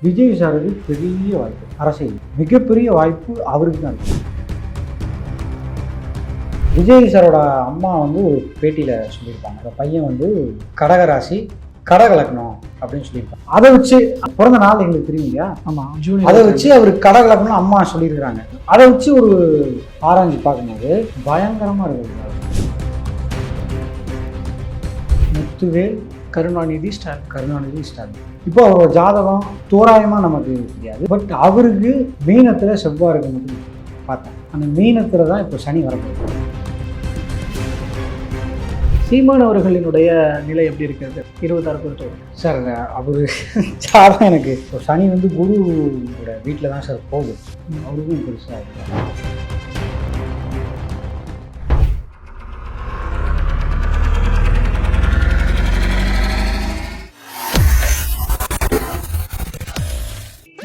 விஜய் சாருக்கு பெரிய வாய்ப்பு, அரசியல் மிகப்பெரிய வாய்ப்பு அவருக்கு தான் இருக்கு. விஜய் சாரோட அம்மா வந்து ஒரு பேட்டியில் சொல்லியிருப்பாங்க, அந்த பையன் வந்து கடகராசி கடகலக்கணம் அப்படின்னு சொல்லியிருப்பாங்க. அதை வச்சு பிறந்த நாள் எங்களுக்கு தெரியும் இல்லையா? ஆமாம், ஜூனியர். அதை வச்சு அவர் கடகலக்கணம் அம்மா சொல்லியிருக்கிறாங்க. அதை வச்சு ஒரு ஆராய்ச்சி பார்க்கும்போது பயங்கரமாக இருக்குது. முத்துவேல் கருணாநிதி ஸ்டாலின். இப்போ அவரோட ஜாதகம் தோராயமாக நமக்கு தெரியாது, பட் அவருக்கு மீனத்தில் செவ்வாய் இருக்கு மட்டும் பார்த்தேன். அந்த மீனத்தில் தான் இப்போ சனி வரப்போகுது. சீமான் அவர்களினுடைய நிலை எப்படி இருக்கிறது 26 பொறுத்தவரை? சார் அவர் ஜாதகம் எனக்கு இப்போ சனி வந்து குருவோட வீட்டில் தான் சார் போகுது. அவருக்கும் பெருசாக இருக்கு.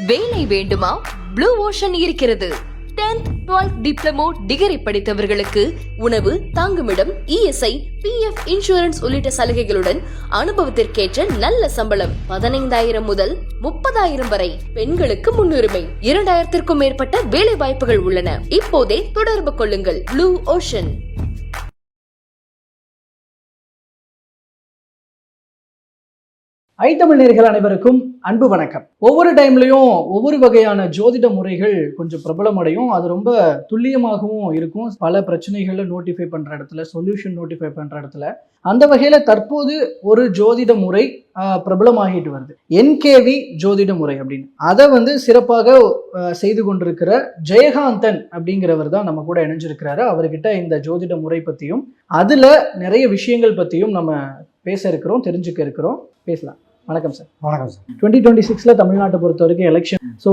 வேலை வேண்டுமா? ப்ளூ ஓஷன் இருக்கிறது. 10th 12th டிப்ளமோ டிகிரி படித்தவர்களுக்கு உணவு, தங்குமிடம், இஎஸ்ஐ, பிஎஃப் இன்சூரன்ஸ் உள்ளிட்ட சலுகைகளுடன் அனுபவத்திற்கேற்ற நல்ல சம்பளம் 15,000 முதல் 30,000 வரை. பெண்களுக்கு முன்னுரிமை. 2,000க்கும் மேற்பட்ட வேலை வாய்ப்புகள் உள்ளன. இப்போதே தொடர்பு கொள்ளுங்கள். Blue ocean. ஐத்தமிழ் நேயர்கள் அனைவருக்கும் அன்பு வணக்கம். ஒவ்வொரு டைம்லையும் ஒவ்வொரு வகையான ஜோதிட முறைகள் கொஞ்சம் பிரபலமடையும். அது ரொம்ப துல்லியமாகவும் இருக்கும். பல பிரச்சனைகளை நோட்டிஃபை பண்ணுற இடத்துல, சொல்யூஷன் நோட்டிஃபை பண்ணுற இடத்துல. அந்த வகையில் தற்போது ஒரு ஜோதிட முறை பிரபலமாகிட்டு வருது, என்கேவி ஜோதிட முறை அப்படின்னு. அதை வந்து சிறப்பாக செய்து கொண்டிருக்கிற ஜெயகாந்தன் அப்படிங்கிறவர் தான் நம்ம கூட இணைஞ்சிருக்கிறாரு. அவர்கிட்ட இந்த ஜோதிட முறை பற்றியும் அதில் நிறைய விஷயங்கள் பற்றியும் நம்ம பேச இருக்கிறோம், தெரிஞ்சுக்க இருக்கிறோம். பேசலாம். வணக்கம் சார். வணக்கம் சார். 2026 தமிழ்நாட்டை பொறுத்த வரைக்கும் எலெக்ஷன். ஸோ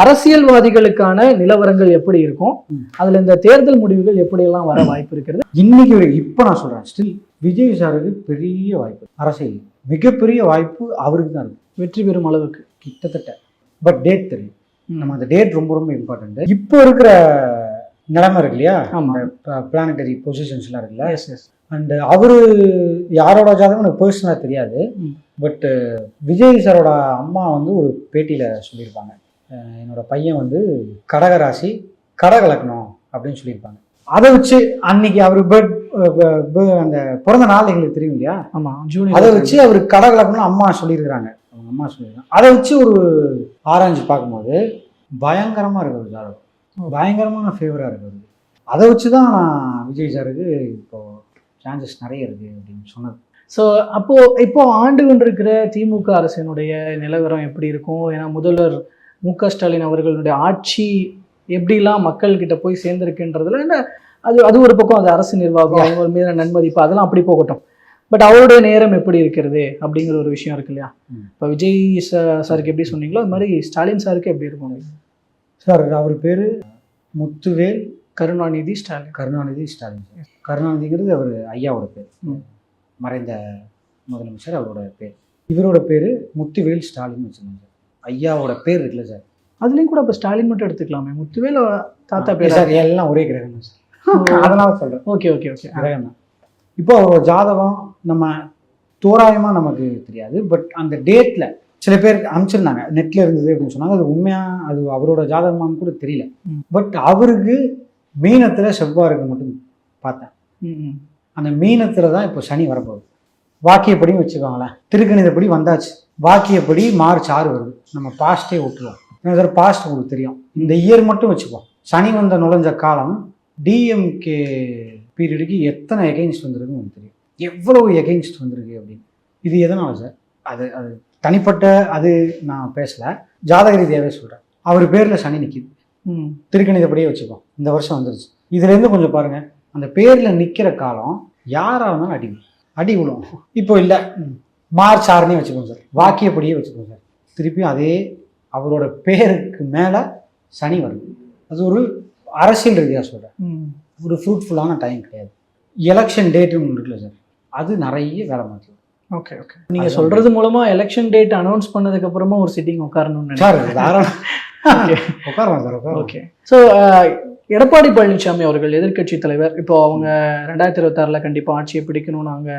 அரசியல்வாதிகளுக்கான நிலவரங்கள் எப்படி இருக்கும், அதில் இந்த தேர்தல் முடிவுகள் எப்படியெல்லாம் வர வாய்ப்பு இருக்கிறது? இன்னைக்கு இப்போ நான் சொல்கிறேன், ஸ்டில் விஜய் சாருக்கு பெரிய வாய்ப்பு, அரசியல் மிகப்பெரிய வாய்ப்பு அவருக்கு தான் இருக்கு, வெற்றி பெறும் அளவுக்கு கிட்டத்தட்ட. பட் டேட் தெரியும், நம்ம அந்த டேட் ரொம்ப ரொம்ப இம்பார்ட்டன்ட். இப்போ இருக்கிற நிலைமை இருக்கு இல்லையா, பிளானட்டரி பொசிஷன்ஸ்லாம் இருக்குல்ல. S S. அண்ட் அவரு யாரோட ஜாதகம் எனக்கு பர்சனலாக தெரியாது, பட் விஜய் சாரோட அம்மா வந்து ஒரு பேட்டியில் சொல்லியிருப்பாங்க, என்னோட பையன் வந்து கடகராசி கடகலக்கணம் அப்படின்னு சொல்லியிருப்பாங்க. அதை வச்சு அன்னைக்கு அவர் அந்த பிறந்த நாள் எங்களுக்கு தெரியும் இல்லையா? ஆமாம், ஜூனியர். அதை வச்சு அவர் கடகலக்கணம் அம்மா சொல்லியிருக்கிறாங்க, அவங்க அம்மா சொல்லியிருக்காங்க. அதை வச்சு ஒரு ஆராய்ச்சி பார்க்கும்போது பயங்கரமாக இருக்குது ஜாதகம், பயங்கரமான ஃபேவராக இருக்குது. அதை வச்சு தான் நான் விஜய் சாருக்கு இப்போ சான்சஸ் நிறைய இருக்குது அப்படின்னு சொன்னது. ஸோ இப்போ ஆண்டு கொண்டிருக்கிற திமுக அரசினுடைய நிலவரம் எப்படி இருக்கும்? ஏன்னா முதல்வர் மு.க. ஸ்டாலின் அவர்களுடைய ஆட்சி எப்படிலாம் மக்கள்கிட்ட போய் சேர்ந்திருக்குன்றதுல என்ன, அது ஒரு பக்கம், அது அரசு நிர்வாகம், அவங்க மீதான நன்மதிப்பு, அதெல்லாம் அப்படி போகட்டும். பட் அவருடைய நேரம் எப்படி இருக்கிறது அப்படிங்கிற ஒரு விஷயம் இருக்கு இல்லையா? இப்போ விஜய் சாருக்கு எப்படி சொன்னீங்களோ அது மாதிரி ஸ்டாலின் சாருக்கு எப்படி இருக்கும் சார்? அவர் பேர் முத்துவேல் கருணாநிதி ஸ்டாலின். கருணாநிதிங்கிறது அவர் ஐயாவோட பேர், மறைந்த முதலமைச்சர் அவரோட பேர். இவரோட பேர் முத்துவேல் ஸ்டாலின் வச்சுருந்தாங்க. ஐயாவோட பேர் இருக்குல்ல சார், அதுலேயும் கூட இப்போ ஸ்டாலின் மட்டும் எடுத்துக்கலாமே, முத்துவேல் தாத்தா பேர் சார், எல்லாம் ஒரே கிரகம் தான் சார். அதனால சொல்கிறேன். ஓகே ஓகே ஓகே, கிரகம் தான். இப்போ அவரோட ஜாதகம் நம்ம தோராயமாக நமக்கு தெரியாது, பட் அந்த டேட்டில் சில பேர் அனுப்பிச்சிருந்தாங்க, நெட்டில் இருந்தது அப்படின்னு சொன்னாங்க. அது உண்மையாக அது அவரோட ஜாதகமானு கூட தெரியல, பட் அவருக்கு மீனத்தில் செவ்வாய் இருக்கு மட்டும் பார்த்தேன். அந்த மீனத்தில் தான் இப்போ சனி வரப்போகுது. வாக்கியப்படியும் வச்சுக்கோங்களேன், திருக்கணிதப்படி வந்தாச்சு. வாக்கியப்படி மார்ச் 6 வருது. நம்ம பாஸ்ட்டே விட்டுருவோம், ஏன்னா பாஸ்ட் உங்களுக்கு தெரியும். இந்த இயர் மட்டும் வச்சுப்போம். சனி வந்த நுழைஞ்ச காலம் டிஎம்கே பீரியடுக்கு எத்தனை எகெயின்ஸ்ட் வந்துருக்குன்னு உங்களுக்கு தெரியும், எவ்வளவு எகெயின்ஸ்ட் வந்திருக்கு அப்படின்னு. இது எதனால சார்? அது தனிப்பட்ட அது நான் பேசலை, ஜாதக ரீதியாகவே சொல்கிறேன். அவர் பேரில் சனி நிற்கிது, திருக்கணிதப்படியே வச்சுப்போம். இந்த வருஷம் வந்துருச்சு. இதுலேருந்து கொஞ்சம் பாருங்கள், அந்த பேரில் நிற்கிற காலம் யாராக இருந்தாலும் அடி விடும். இப்போ இல்லை, மார்ச் 6 வச்சுக்கோங்க சார், வாக்கியப்படியே வச்சுக்கோங்க சார். திருப்பியும் அதே அவரோட பேருக்கு மேலே சனி வருது. அது ஒரு அரசியல் ரீதியாக சொல்கிறேன், ஒரு ஃப்ரூட்ஃபுல்லான டைம் கிடையாது. எலெக்ஷன் டேட்டுன்னு ஒன்று இருக்குல்ல சார், அது நிறைய வேலை மாற்றி. ஓகே ஓகே, நீங்கள் சொல்கிறது மூலமாக எலெக்ஷன் டேட் அனௌன்ஸ் பண்ணதுக்கப்புறமா ஒரு சிட்டிங் உட்காரணும்னு சார். உட்காரலாம் sir. Okay. So Edappadi Palaniswami அவர்கள் எதிர்க்கட்சி தலைவர், இப்போ அவங்க 2026 கண்டிப்பாக ஆட்சியை பிடிக்கணும்னு அவங்க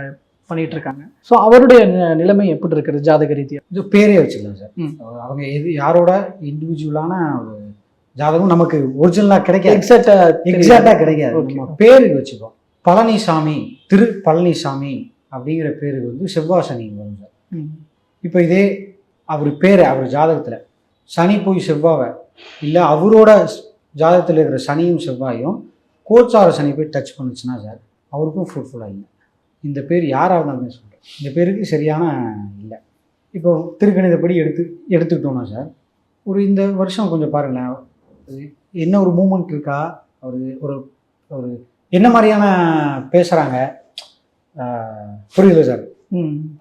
பண்ணிட்டு இருக்காங்க. ஸோ அவருடைய நிலைமை எப்படி இருக்குது ஜாதக ரீதியா? இது பேரே வச்சுக்கலாம் சார். ம். அவங்க யாரோட இண்டிவிஜுவலான ஒரு ஜாதகம் நமக்கு ஒரிஜினலாக கிடைக்காது, எக்ஸாக்டா கிடைக்காது. Okay. நம்ம பேருக்கு வச்சுக்கோம். பழனிசாமி, திரு பழனிசாமி அப்படிங்கிற பேருக்கு வந்து செவ்வாய் சனி வரும் சார். இப்போ இதே அவர் பேரை அவர் ஜாதகத்தில் சனி போய் செவ்வாவை இல்லை அவரோட ஜாதகத்தில் இருக்கிற சனியும் செவ்வாயும் கோச்சார சனி போய் டச் பண்ணுச்சுன்னா சார் அவருக்கும் ஃப்ரூட்ஃபுல்லாக இல்லை. இந்த பேர் யாராக இருந்தாலுமே சொல்கிறேன், இந்த பேருக்கு சரியான இல்லை. இப்போ திருக்கணிதப்படி எடுத்துக்கிட்டோம்னா சார் ஒரு இந்த வருஷம் கொஞ்சம் பாருங்களேன், என்ன ஒரு மூமெண்ட் இருக்கா, ஒரு ஒரு என்ன மாதிரியான பேசுகிறாங்க புரியுது சார்.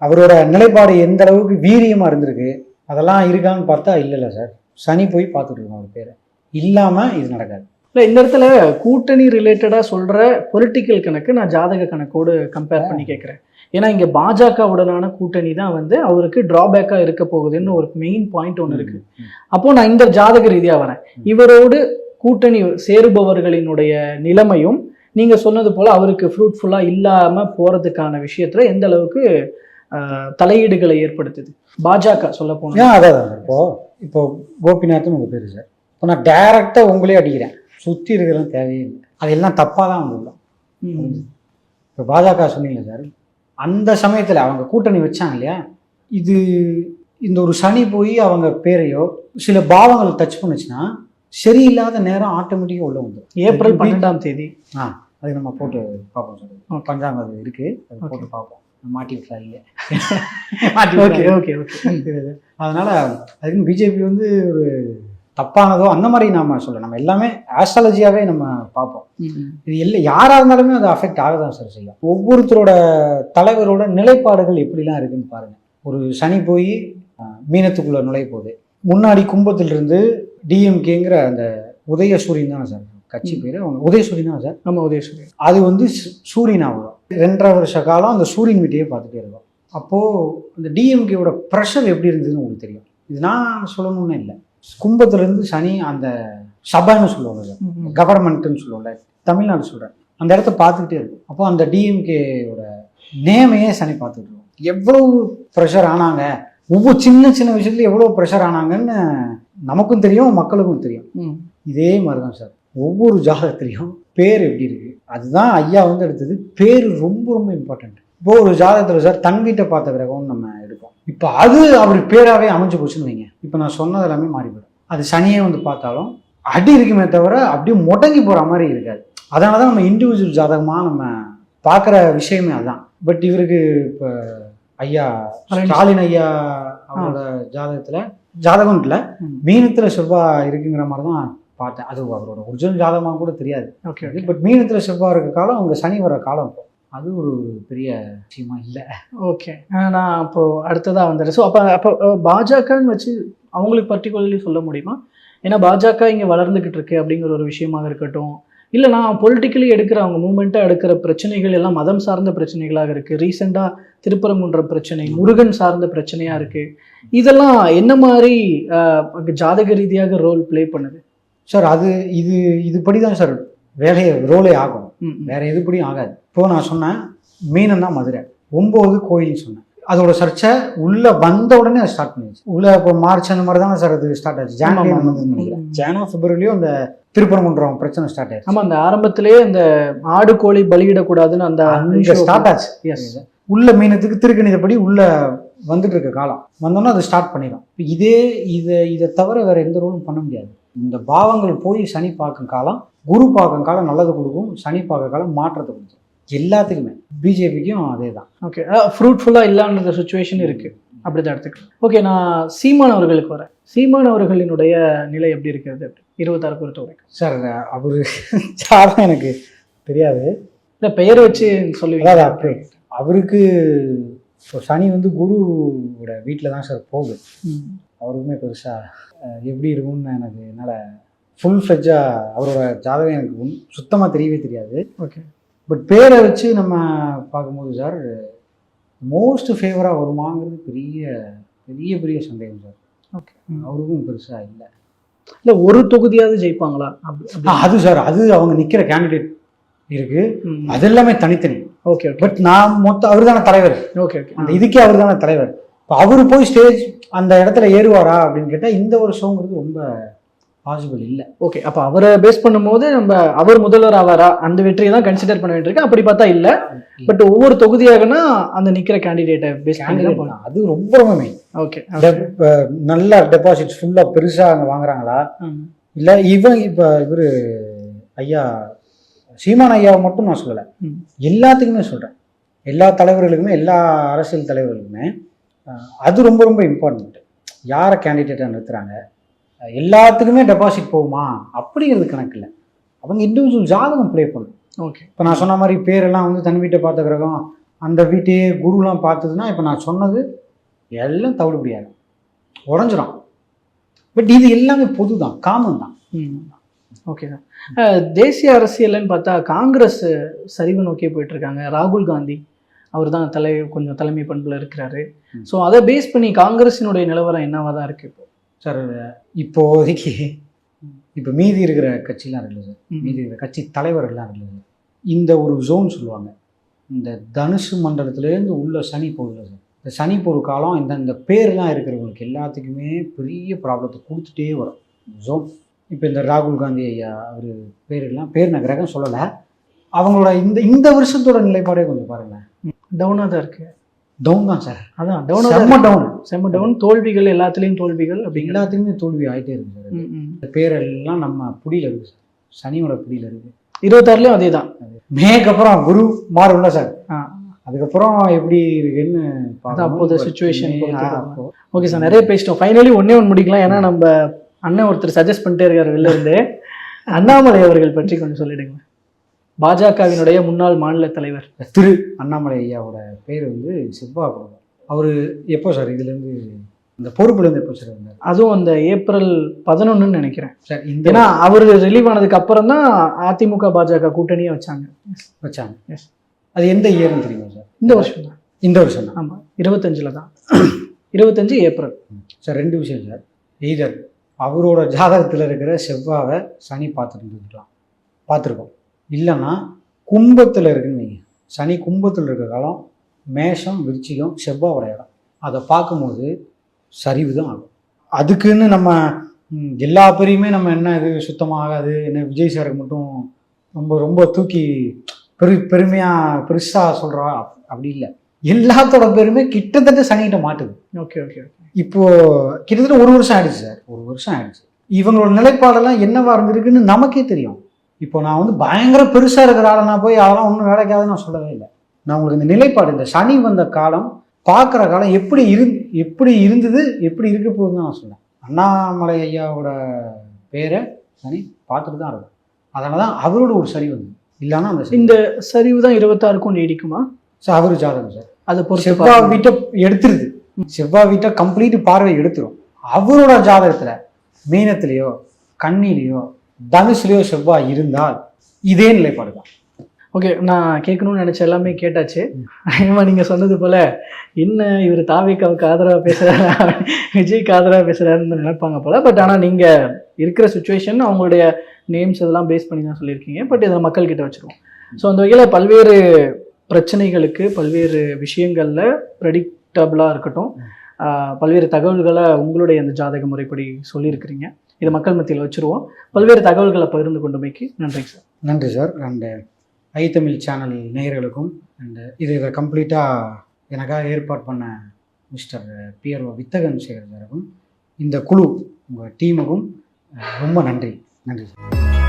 அவரோட நிலைப்பாடு எந்த அளவுக்கு வீரியமாக இருந்திருக்கு அதெல்லாம் இருக்கான்னு பார்த்தா இல்லைல்ல சார். சனி போய் பார்த்துட்டு இருக்கோம் அவர் பேரை, இல்லாமல் இது நடக்காது. இல்லை, இந்த இடத்துல கூட்டணி ரிலேட்டடாக சொல்கிற பொலிட்டிக்கல் கணக்கு நான் ஜாதக கணக்கோடு கம்பேர் பண்ணி கேட்குறேன். ஏன்னா இங்கே பாஜகவுடனான கூட்டணி தான் வந்து அவருக்கு டிராபேக்காக இருக்க போகுதுன்னு ஒரு மெயின் பாயிண்ட் ஒன்று இருக்குது. அப்போது நான் இந்த ஜாதக ரீதியாக வரேன். இவரோடு கூட்டணி சேருபவர்களினுடைய நிலைமையும் நீங்கள் சொன்னது போல் அவருக்கு ஃப்ரூட்ஃபுல்லாக இல்லாமல் போகிறதுக்கான விஷயத்தில் எந்த அளவுக்கு தலையீடுகளை ஏற்படுத்துது பாஜக சொல்ல போனால்? அதான் இப்போ கோபிநாத்னு உங்கள் பேர் சார். இப்போ நான் டைரெக்டாக உங்களே அடிக்கிறேன், சுற்றி இருக்கிறதுலாம் தேவையே இல்லை, அதெல்லாம் தப்பாக தான் வந்துள்ளோம். இப்போ பாஜக சொன்னீங்க சார், அந்த சமயத்தில் அவங்க கூட்டணி வச்சாங்க இல்லையா, இந்த ஒரு சனி போய் அவங்க பேரையோ சில பாவங்கள் டச் பண்ணுச்சுன்னா சரியில்லாத நேரம் ஆட்டோமேட்டிக்காக உள்ள வந்துடும். ஏப்ரல் 12ஆம் தேதி அது நம்ம போட்டு பார்ப்போம் சார். பஞ்சாங்கம் அது இருக்குது, அது போட்டு பார்ப்போம். மாட்டி விட்டா இல்லை. Okay okay okay. அதனால் அதுக்குன்னு பிஜேபி வந்து ஒரு தப்பானதோ அந்த மாதிரி நாம் சொல்ல, நம்ம எல்லாமே ஆஸ்ட்ராலஜியாகவே நம்ம பார்ப்போம். இது யாராக இருந்தாலுமே அது அஃபெக்ட் ஆக தான் சார் செய்யும். ஒவ்வொருத்தரோட தலைவரோட நிலைப்பாடுகள் எப்படிலாம் இருக்குன்னு பாருங்கள். ஒரு சனி போய் மீனத்துக்குள்ளே நுழைய போகுது, முன்னாடி கும்பத்திலிருந்து டிஎம்கேங்கிற அந்த உதயசூரியன் தானே சார் கட்சி பேர், அவங்க உதயசூரியன் தான் சார். நம்ம உதயசூரியன் அது வந்து சூரியனாக வரும். 2.5 வருஷ காலம் அந்த சூரியன் வீட்டையே பார்த்துட்டே இருக்கும். அப்போது அந்த டிஎம்கேவோட ப்ரெஷர் எப்படி இருந்ததுன்னு உங்களுக்கு தெரியும். இது நான் சொல்லணும்னு இல்லை, கும்பத்திலேருந்து சனி அந்த சபைன்னு சொல்லுவாங்க சார், கவர்மெண்ட்டுன்னு சொல்லுவோம்ல, தமிழ்நாடு சொல்கிறேன், அந்த இடத்த பார்த்துக்கிட்டே இருக்கும். அப்போ அந்த டிஎம்கேவோட நேமையே சனி பார்த்துட்டு இருக்கும். எவ்வளவு ப்ரெஷர் ஆனாங்க, ஒவ்வொரு சின்ன சின்ன விஷயத்துல எவ்வளோ ப்ரெஷர் ஆனாங்கன்னு நமக்கும் தெரியும், மக்களுக்கும் தெரியும். இதே மாதிரி தான் சார் ஒவ்வொரு ஜாதகத்துலேயும் பேர் எப்படி இருக்குது அதுதான் ஐயா வந்து எடுத்தது. பேர் ரொம்ப ரொம்ப இம்பார்ட்டன்ட். இப்போ ஒரு ஜாதகத்தில் சார் தன் வீட்டை பார்த்த கிரகம்னு நம்ம எடுப்போம். இப்போ அது அவர் பேராகவே அமைஞ்சு போச்சுன்னு வைங்க, இப்போ நான் சொன்னது எல்லாமே மாறிவிடும். அது சனியே வந்து பார்த்தாலும் அடி இருக்குமே தவிர அப்படியே முடங்கி போகிற மாதிரி இருக்காது. அதனால தான் நம்ம இண்டிவிஜுவல் ஜாதகமாக நம்ம பார்க்குற விஷயமே அதுதான். பட் இவருக்கு இப்போ ஐயா ஸ்டாலின் ஐயா அவரோட ஜாதகம் இல்லை, மீனத்தில் செவ்வாய் இருக்குங்கிற மாதிரி தான் பார்த்தேன். அது அவரோட ஒரிஜினல் ஜாதகமாக கூட தெரியாது. ஓகே. பட் மீனத்தில் செவ்வாய் இருக்க காலம் அவங்க சனி வர காலம், இப்போ அது ஒரு பெரிய விஷயமா இல்லை. ஓகே, நான் அப்போது அடுத்ததாக வந்துடுறேன். ஸோ அப்போ பாஜகன்னு வச்சு அவங்களுக்கு பர்டிகுலர்லி சொல்ல முடியுமா? ஏன்னா பாஜக இங்கே வளர்ந்துக்கிட்டு இருக்கு அப்படிங்கிற ஒரு விஷயமாக இருக்கட்டும், இல்லை நான் பொலிட்டிக்கலி எடுக்கிற அவங்க மூமெண்ட்டாக எடுக்கிற பிரச்சனைகள் எல்லாம் மதம் சார்ந்த பிரச்சனைகளாக இருக்குது. ரீசெண்டாக திருப்பரங்குன்ற பிரச்சனை முருகன் சார்ந்த பிரச்சனையாக இருக்குது. இதெல்லாம் என்ன மாதிரி ஜாதக ரீதியாக ரோல் ப்ளே பண்ணுது சார்? அது இதுபடி தான் சார் வேலையை ரோலே ஆகும், வேற எதுபடியும் ஆகாது. இப்போ நான் சொன்னேன் மீனம் தான் மதுரை 9 கோயில்னு சொன்னேன். அதோட சர்ச்சை உள்ளே வந்த உடனே அது ஸ்டார்ட் பண்ணிடுச்சு. உள்ளே இப்போ மார்ச் அந்த மாதிரி தான் சார் அது ஸ்டார்ட் ஆச்சு. ஜானோ பிப்ரவரியும் அந்த திருப்பரங்குன்றம் பிரச்சனை ஸ்டார்ட் ஆயிடுச்சு. ஆமாம், அந்த ஆரம்பத்திலேயே இந்த ஆடு கோழி பலியிடக்கூடாதுன்னு அந்த ஸ்டார்ட் ஆச்சு. எஸ், உள்ள மீனத்துக்கு திருக்கணிதப்படி உள்ள வந்துட்டு இருக்க காலம் வந்தோன்னா அது ஸ்டார்ட் பண்ணிடும். இதை தவிர வேற எந்த ரோலும் பண்ண முடியாது. இந்த பாவங்கள் போய் சனி பார்க்கும் காலம், குரு பார்க்கும் காலம் நல்லது கொடுக்கும், சனி பார்க்க காலம் மாற்றத்தை கொடுக்கும். எல்லாத்துக்குமே பிஜேபிக்கும் அதே தான். ஓகே, ஃப்ரூட்ஃபுல்லாக இல்லாத சுச்சுவேஷன் இருக்குது, அப்படி தான் எடுத்துக்கலாம். ஓகே, நான் சீமான் அவர்களுக்கு வரேன். சீமான் அவர்களினுடைய நிலை எப்படி இருக்கிறது? 26 பொறுத்த வரைக்கும் சார் அவரு சாரம் எனக்கு தெரியாது, இல்லை பெயர் வச்சு சொல்லுவீங்க. அவருக்கு இப்போ சனி வந்து குருவோட வீட்டில் தான் சார் போகுது. அவருக்குமே பெருசாக எப்படி இருக்கும்னு என்னால் ஃபுல் ஃப்ளெட்ஜாக அவரோட ஜாதகம் எனக்கு சுத்தமாக தெரியவே தெரியாது. ஓகே, பட் பேரை வச்சு நம்ம பார்க்கும்போது சார் மோஸ்ட் ஃபேவராக வருமாங்கிறது பெரிய பெரிய பெரிய சந்தேகம் சார். ஓகே, அவருக்கும் பெருசாக இல்லை ஒரு தொகுதியாவது ஜெயிப்பாங்களா? அது சார் அது அவங்க நிற்கிற கேண்டிடேட் இருக்குது, அது எல்லாமே தனித்தனி. ஓகே ஓகே பட் நான் அவர் தானே தலைவர், ஓகே ஓகே அந்த இதுக்கே அவர் தானே தலைவர். இப்போ அவரு போய் ஸ்டேஜ் அந்த இடத்துல ஏறுவாரா அப்படின்னு கேட்டால் இந்த ஒரு ஷோங்கிறது ரொம்ப பாசிபிள் இல்லை. ஓகே. அப்போ அவரை பேஸ் பண்ணும்போது நம்ம அவர் முதல்வர் ஆவாரா அந்த வெற்றியை தான் கன்சிடர் பண்ண வேண்டியிருக்கு. அப்படி பார்த்தா இல்லை. பட் ஒவ்வொரு தொகுதியாகனா அந்த நிற்கிற கேண்டிடேட்டை பேஸ் பண்ணி தான் போகணும். அது ரொம்ப ரொம்ப மெயின். ஓகே. நல்ல டெபாசிட்ஸ் ஃபுல்லாக பெருசாக அங்கே வாங்குறாங்களா இல்லை இப்போ இவர் ஐயா சீமான் ஐயாவை மட்டும் நான் சொல்லலை, எல்லாத்துக்குமே சொல்கிறேன். எல்லா தலைவர்களுக்குமே, எல்லா அரசியல் தலைவர்களுக்குமே அது ரொம்ப ரொம்ப இம்பார்ட்டன்ட். யாரை கேண்டிடேட்டாக நிறுத்துறாங்க, எல்லாத்துக்குமே டெபாசிட் போகுமா அப்படிங்கிறது கணக்கு இல்லை. அவங்க இண்டிவிஜுவல் ஜாதகம் ப்ளே பண்ணும். ஓகே. இப்போ நான் சொன்ன மாதிரி பேரெல்லாம் வந்து தன் வீட்டை பார்த்த கிரகம் அந்த வீட்டையே குருலாம் பார்த்ததுன்னா இப்போ நான் சொன்னது எல்லாம் தவிடுபடியாகும், உடஞ்சிரும். பட் இது எல்லாமே பொது தான், காமன் தான். ஓகே தான். தேசிய அரசியல்னு பார்த்தா காங்கிரஸ் சரிவு நோக்கி போயிட்டு இருக்காங்க. ராகுல் காந்தி அவர் தான் கொஞ்சம் தலைமை பண்பில் இருக்கிறாரு. ஸோ அதை பேஸ் பண்ணி காங்கிரஸினுடைய நிலவரம் என்னவா தான் இருக்கு இப்போ சார்? இப்போதைக்கு இப்போ மீதி இருக்கிற கட்சிலாம் இருக்குல்ல சார், மீதி இருக்கிற கட்சி தலைவர்கள்லாம் இருக்குல்ல சார், இந்த ஒரு ஜோன் சொல்லுவாங்க, இந்த தனுசு மண்டலத்திலேருந்து உள்ள சனி போகுதுல சார், இந்த சனி போகிற காலம் இந்த பேர்லாம் இருக்கிறவங்களுக்கு எல்லாத்துக்குமே பெரிய ப்ராப்ளத்தை கொடுத்துட்டே வரும் ஜோன். இப்போ இந்த ராகுல் காந்தி ஐயா அவர் பேர் நான் கிரகம் சொல்லலை, அவங்களோட இந்த வருஷத்தோட நிலைப்பாடே கொஞ்சம் பாருங்களேன், டவுனாக தான் இருக்கு. டவுன் தான் சார். அதான் செம்ம டவுன். தோல்விகள் எல்லாத்துலேயும் தோல்விகள், அப்படி எல்லாத்துக்குமே தோல்வி ஆகிட்டே இருக்கு சார். இந்த பேரெல்லாம் நம்ம புடியில் இருக்குது சார், சனியோட புடியில் இருக்குது. 26லயும் அதே தான். மேக்கு அப்புறம் குரு மாறும்ல சார், அதுக்கப்புறம் எப்படி இருக்குன்னு அப்போது சுச்சுவேஷன். ஓகே சார், நிறைய பேசிட்டோம். ஃபைனலி ஒன்று முடிக்கலாம். ஏன்னா நம்ம அண்ணன் ஒருத்தர் சஜஸ்ட் பண்ணிட்டே இருக்காரு வெளில இருந்து. அண்ணாமலை அவர்கள் பற்றி கொஞ்சம் சொல்லிடுங்க. பாஜகவினுடைய முன்னாள் மாநில தலைவர் திரு அண்ணாமலை ஐயாவோட பேர் வந்து செவ்வாய் குடும்பம். அவர் எப்போ சார் இதுலேருந்து இந்த பொறுப்புலேருந்து எப்போ சார் இருந்தார்? அதுவும் அந்த ஏப்ரல் 11 நினைக்கிறேன் சார். ஏன்னா அவர் ரிலீவ் ஆனதுக்கு அப்புறம் தான் அதிமுக பாஜக கூட்டணியே வச்சாங்க. எஸ். அது எந்த இயர்னு தெரியுமா சார்? இந்த வருஷம் தான். இந்த வருஷம் தான். ஆமாம், 25 தான். 25 ஏப்ரல் சார். 2 விஷயம் சார். எய்தர் அவரோட ஜாதகத்தில் இருக்கிற செவ்வாவை சனி பார்த்துருக்கோம், இல்லைன்னா கும்பத்தில் இருக்குன்னு வைங்க, சனி கும்பத்தில் இருக்கிற காலம் மேஷம் விருச்சிகம் செவ்வாயோட இடம், அதை பார்க்கும்போது சரிவு தான் ஆகும். அதுக்குன்னு நம்ம எல்லா பேரையுமே நம்ம என்ன இது சுத்தமாகாது, என்ன விஜய் சாருக்கு மட்டும் ரொம்ப ரொம்ப தூக்கி பெருமையாக பெருசாக சொல்கிறா அப்படி இல்லை. எல்லாத்தோட பேருமே கிட்டத்தட்ட சனிகிட்ட மாட்டுது. Okay okay. இப்போது கிட்டத்தட்ட 1 வருஷம் ஆயிடுச்சு சார், 1 வருஷம் ஆயிடுச்சு. இவங்களோட நிலைப்பாடெல்லாம் என்னவா இருந்திருக்குன்னு நமக்கே தெரியும். இப்போ நான் வந்து பயங்கர பெருசாக இருக்கிற ஆளை நான் போய் அதெல்லாம் ஒன்றும் வேலைக்காவது நான் சொல்லவே இல்லை. நான் உங்களுக்கு இந்த நிலைப்பாடு, இந்த சனி வந்த காலம் பார்க்குற காலம் எப்படி இருந்தது எப்படி இருக்க போகுதுன்னு நான் சொன்னேன். அண்ணாமலை ஐயாவோட பேரை சனி பார்த்துட்டு தான் இருக்கும். அதனால தான் அவரோட ஒரு சரிவு வந்து இல்லைன்னா இந்த சரிவு தான் 26க்கும் நீடிக்குமா சார்? அவரு ஜாதகம் சார், அதை பொறுத்து செவ்வாய் வீட்டை எடுத்துருது, செவ்வாய் வீட்டை கம்ப்ளீட் பார்வை எடுத்துரும். அவரோட ஜாதகத்தில் மீனத்திலேயோ கன்னிலேயோ தனுசுலேயோ செவ்வாய் இருந்தால் இதே நிலைப்பாடு தான். ஓகே, நான் கேட்கணும்னு நினச்ச எல்லாமே கேட்டாச்சு. நீங்கள் சொன்னது போல் என்ன இவர் தாவேக்காவுக்கு ஆதரவாக பேசுகிறாரா, விஜய்க்கு ஆதரவாக பேசுகிறாருன்னு நினைப்பாங்க போல். பட் ஆனால் நீங்கள் இருக்கிற சுச்சுவேஷன் அவங்களுடைய நேம்ஸ் இதெல்லாம் பேஸ் பண்ணி தான் சொல்லியிருக்கீங்க. பட் இதில் மக்கள்கிட்ட வச்சுருவோம். ஸோ அந்த வகையில் பல்வேறு பிரச்சனைகளுக்கு பல்வேறு விஷயங்களில் ப்ரெடிக்டபிளாக இருக்கட்டும், பல்வேறு தகவல்களை உங்களுடைய அந்த ஜாதக முறைப்படி சொல்லியிருக்கிறீங்க. இதை மக்கள் மத்தியில் வச்சுருவோம். பல்வேறு தகவல்களை பகிர்ந்து கொண்டமைக்கு நன்றி சார். நன்றி sir. And I Tamil channel நேயர்களுக்கும் அண்டு இதை கம்ப்ளீட்டாக எனக்காக ஏற்பாடு பண்ண மிஸ்டர் பிஆர்ஓ வித்தகன் சேகர் சாருக்கும் இந்த குழு உங்கள் டீமுக்கும் ரொம்ப நன்றி. நன்றி சார்.